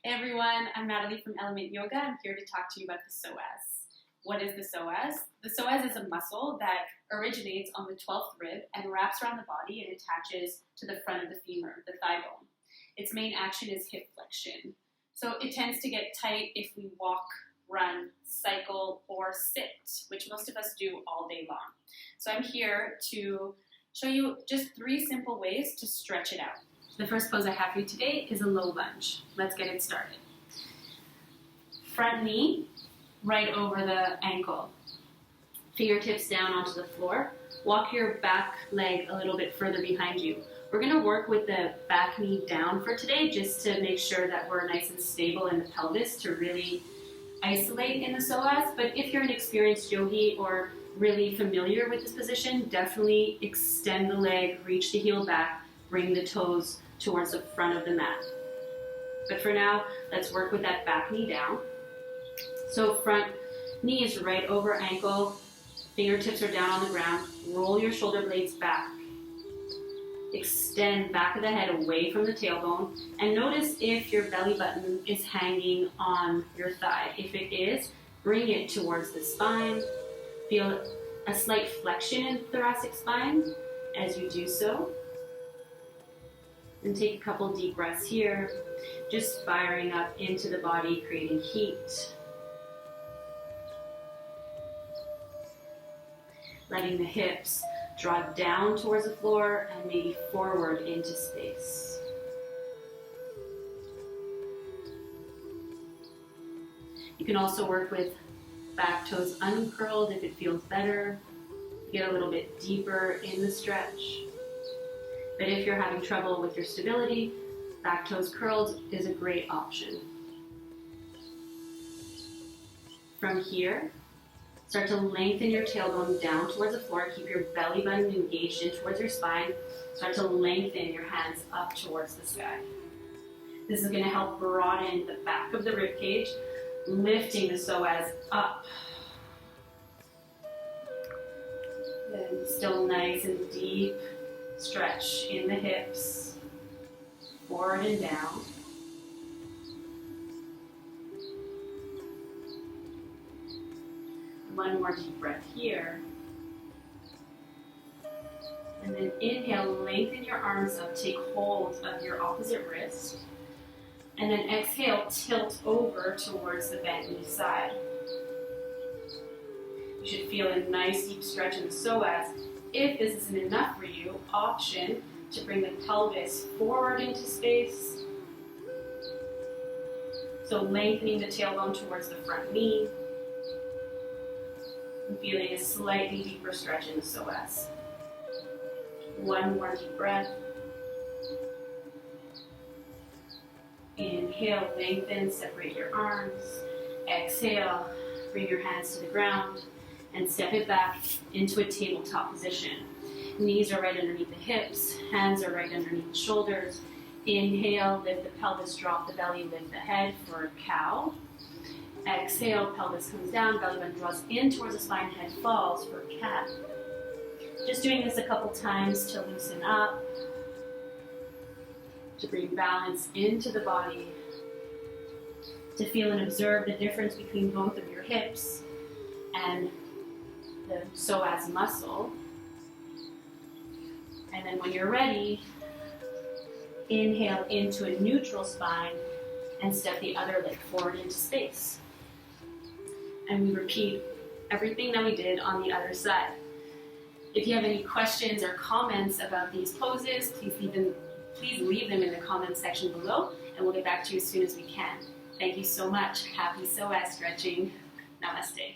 Hey everyone, I'm Natalie from Element Yoga. I'm here to talk to you about the psoas. What is the psoas? The psoas is a muscle that originates on the 12th rib and wraps around the body and attaches to the front of the femur, the thigh bone. Its main action is hip flexion. So it tends to get tight if we walk, run, cycle, or sit, which most of us do all day long. So I'm here to show you just 3 simple ways to stretch it out. The first pose I have for you today is a low lunge. Let's get it started. Front knee right over the ankle. Fingertips down onto the floor. Walk your back leg a little bit further behind you. We're going to work with the back knee down for today just to make sure that we're nice and stable in the pelvis to really isolate in the psoas. But if you're an experienced yogi or really familiar with this position, definitely extend the leg, reach the heel back, bring the toes towards the front of the mat. But for now, let's work with that back knee down. So front knee is right over ankle, fingertips are down on the ground, roll your shoulder blades back. Extend back of the head away from the tailbone, and notice if your belly button is hanging on your thigh. If it is, bring it towards the spine. Feel a slight flexion in the thoracic spine as you do so. And take a couple deep breaths here, just firing up into the body, creating heat. Letting the hips draw down towards the floor and maybe forward into space. You can also work with back toes uncurled if it feels better. Get a little bit deeper in the stretch. But if you're having trouble with your stability, back toes curled is a great option. From here, start to lengthen your tailbone down towards the floor. Keep your belly button engaged in towards your spine. Start to lengthen your hands up towards the sky. This is going to help broaden the back of the rib cage, lifting the psoas up. Then still nice and deep. Stretch in the hips, forward and down. One more deep breath here. And then inhale, lengthen your arms up, take hold of your opposite wrist. And then exhale, tilt over towards the bent knee side. You should feel a nice deep stretch in the psoas. If this isn't enough for you, option to bring the pelvis forward into space. So lengthening the tailbone towards the front knee. And feeling a slightly deeper stretch in the psoas. One more deep breath. Inhale, lengthen, separate your arms. Exhale, bring your hands to the ground. And step it back into a tabletop position. Knees are right underneath the hips, hands are right underneath the shoulders. Inhale, lift the pelvis, drop the belly, lift the head for a cow. Exhale, pelvis comes down, belly button draws in towards the spine, head falls for a cat. Just doing this a couple times to loosen up, to bring balance into the body, to feel and observe the difference between both of your hips and the psoas muscle. And then when you're ready, inhale into a neutral spine and step the other leg forward into space. And we repeat everything that we did on the other side. If you have any questions or comments about these poses, please leave them in the comments section below, and we'll get back to you as soon as we can. Thank you so much. Happy psoas stretching. Namaste.